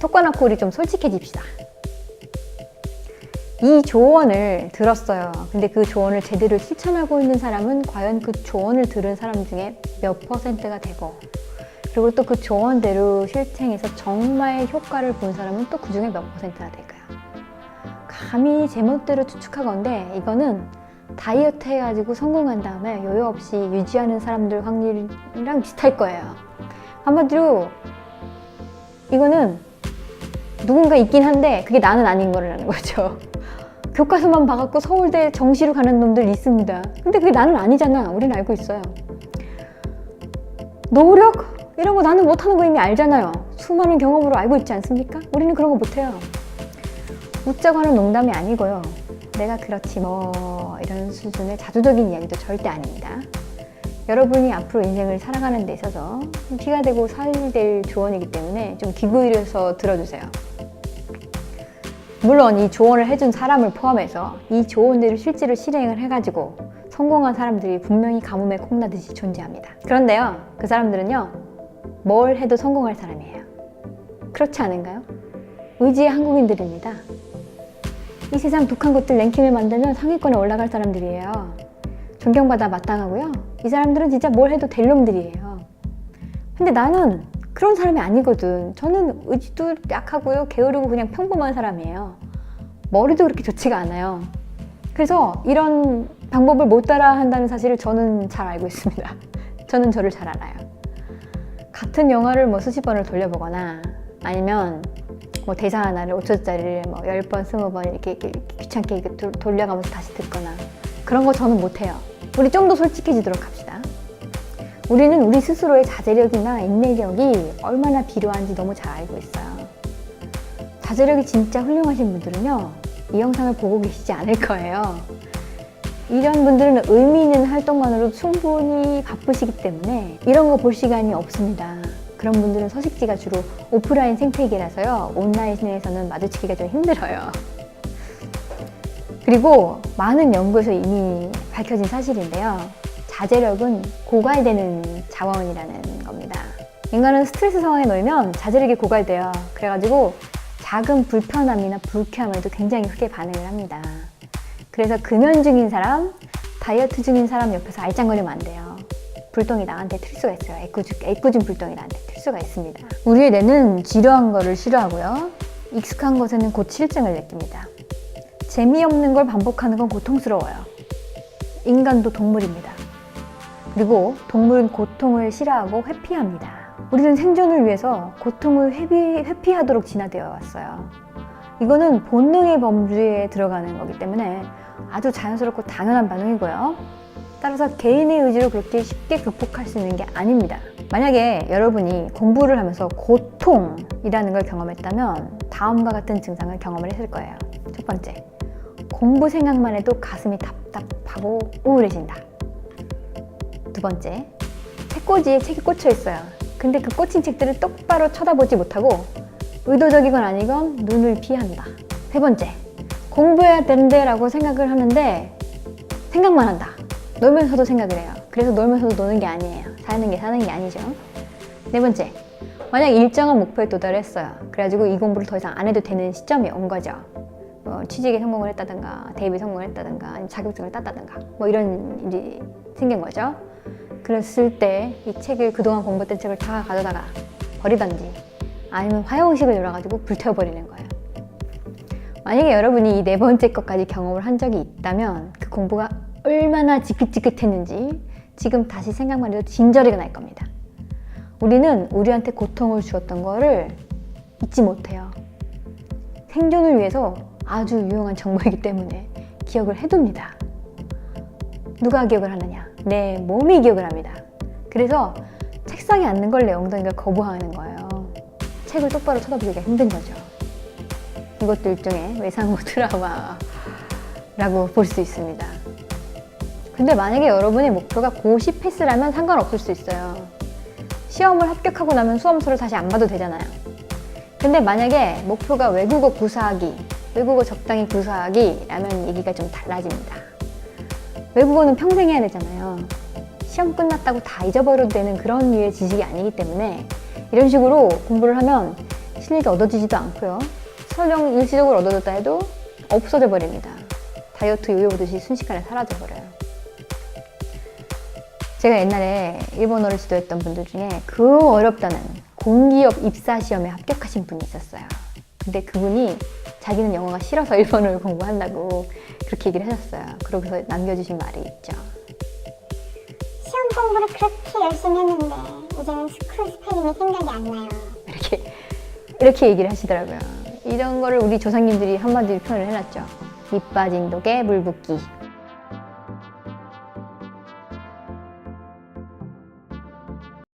톡 까놓고 우리 좀 솔직해집시다. 이 조언을 들었어요. 근데 그 조언을 제대로 실천하고 있는 사람은 과연 그 조언을 들은 사람 중에 몇 %가 되고, 그리고 또 그 조언대로 실행해서 정말 효과를 본 사람은 또 그 중에 몇 %가 될까요? 감히 제멋대로 추측하건대 이거는 다이어트 해가지고 성공한 다음에 요요 없이 유지하는 사람들 확률이랑 비슷할 거예요. 한마디로 이거는 누군가 있긴 한데 그게 나는 아닌 거라는 거죠. 교과서만 봐갖고 서울대 정시로 가는 놈들 있습니다. 근데 그게 나는 아니잖아. 우리는 알고 있어요. 노력? 이런 거 나는 못하는 거 이미 알잖아요. 수많은 경험으로 알고 있지 않습니까? 우리는 그런 거 못해요. 웃자고 하는 농담이 아니고요. 내가 그렇지 뭐 이런 수준의 자조적인 이야기도 절대 아닙니다. 여러분이 앞으로 인생을 살아가는 데 있어서 피가 되고 살이 될 조언이기 때문에 좀 귀 기울여서 들어주세요. 물론 이 조언을 해준 사람을 포함해서 이 조언들을 실제로 실행을 해가지고 성공한 사람들이 분명히 가뭄에 콩나듯이 존재합니다. 그런데요, 그 사람들은요, 뭘 해도 성공할 사람이에요. 그렇지 않은가요? 의지의 한국인들입니다. 이 세상 독한 것들 랭킹을 만들면 상위권에 올라갈 사람들이에요. 존경받아 마땅하고요. 이 사람들은 진짜 뭘 해도 될 놈들이에요. 근데 나는 그런 사람이 아니거든. 저는 의지도 약하고요. 게으르고 그냥 평범한 사람이에요. 머리도 그렇게 좋지가 않아요. 그래서 이런 방법을 못 따라 한다는 사실을 저는 잘 알고 있습니다. 저는 저를 잘 알아요. 같은 영화를 뭐 수십 번을 돌려보거나 아니면 뭐 대사 하나를 5초짜리를 뭐 10번, 20번 이렇게 귀찮게 돌려가면서 다시 듣거나 그런 거 저는 못해요. 우리 좀 더 솔직해지도록 합시다. 우리는 우리 스스로의 자제력이나 인내력이 얼마나 필요한지 너무 잘 알고 있어요. 자제력이 진짜 훌륭하신 분들은요, 이 영상을 보고 계시지 않을 거예요. 이런 분들은 의미 있는 활동만으로 충분히 바쁘시기 때문에 이런 거 볼 시간이 없습니다. 그런 분들은 서식지가 주로 오프라인 생태계라서요, 온라인에서는 마주치기가 좀 힘들어요. 그리고 많은 연구에서 이미 밝혀진 사실인데요, 자제력은 고갈되는 자원이라는 겁니다. 인간은 스트레스 상황에 놓이면 자제력이 고갈돼요. 그래가지고 작은 불편함이나 불쾌함에도 굉장히 크게 반응을 합니다. 그래서 금연 중인 사람, 다이어트 중인 사람 옆에서 알짱거리면 안 돼요. 불똥이 나한테 튈 수가 있어요. 애꿎은 불똥이 나한테 튈 수가 있습니다. 우리의 뇌는 지루한 거를 싫어하고요, 익숙한 것에는 곧 실증을 느낍니다. 재미없는 걸 반복하는 건 고통스러워요. 인간도 동물입니다. 그리고 동물은 고통을 싫어하고 회피합니다. 우리는 생존을 위해서 고통을 회피하도록 진화되어 왔어요. 이거는 본능의 범주에 들어가는 거기 때문에 아주 자연스럽고 당연한 반응이고요. 따라서 개인의 의지로 그렇게 쉽게 극복할 수 있는 게 아닙니다. 만약에 여러분이 공부를 하면서 고통이라는 걸 경험했다면 다음과 같은 증상을 경험을 했을 거예요. 첫 번째, 공부 생각만 해도 가슴이 답답하고 우울해진다. 두 번째, 책꽂이에 책이 꽂혀 있어요. 근데 그 꽂힌 책들을 똑바로 쳐다보지 못하고 의도적이건 아니건 눈을 피한다. 세 번째, 공부해야 되는데 라고 생각을 하는데 생각만 한다. 놀면서도 생각을 해요. 그래서 놀면서도 노는 게 아니에요. 사는 게 아니죠. 네 번째, 만약 일정한 목표에 도달했어요. 그래가지고 이 공부를 더 이상 안 해도 되는 시점이 온 거죠. 뭐 취직에 성공을 했다든가, 대입에 성공을 했다든가, 자격증을 땄다든가, 뭐 이런 일이 생긴 거죠. 그랬을 때 이 책을, 그동안 공부했던 책을 다 가져다가 버리던지 아니면 화영식을 열어가지고 불태워버리는 거예요. 만약에 여러분이 이 네 번째 것까지 경험을 한 적이 있다면 그 공부가 얼마나 지긋지긋했는지 지금 다시 생각만 해도 진저리가 날 겁니다. 우리는 우리한테 고통을 주었던 거를 잊지 못해요. 생존을 위해서 아주 유용한 정보이기 때문에 기억을 해둡니다. 누가 기억을 하느냐? 내 몸이 기억을 합니다. 그래서 책상에 앉는 걸 내 엉덩이가 거부하는 거예요. 책을 똑바로 쳐다보기가 힘든 거죠. 이것도 일종의 외상후 트라우마라고 볼 수 있습니다. 근데 만약에 여러분의 목표가 고시 패스라면 상관없을 수 있어요. 시험을 합격하고 나면 수험서를 다시 안 봐도 되잖아요. 근데 만약에 목표가 외국어 구사하기, 외국어 적당히 구사하기라면 얘기가 좀 달라집니다. 외국어는 평생 해야 되잖아요. 시험 끝났다고 다 잊어버려도 되는 그런 류의 지식이 아니기 때문에 이런 식으로 공부를 하면 실력이 얻어지지도 않고요. 설령 일시적으로 얻어졌다 해도 없어져 버립니다. 다이어트 요요 보듯이 순식간에 사라져 버려요. 제가 옛날에 일본어를 지도했던 분들 중에 그 어렵다는 공기업 입사 시험에 합격하신 분이 있었어요. 근데 그분이 자기는 영어가 싫어서 일본어를 공부한다고 그렇게 얘기를 하셨어요. 그러고서 남겨주신 말이 있죠. 시험 공부를 그렇게 열심히 했는데 이제는 스쿨 스펠링이 생각이 안 나요. 이렇게 얘기를 하시더라고요. 이런 거를 우리 조상님들이 한마디로 표현을 해놨죠. 밑 빠진 독에 물 붓기.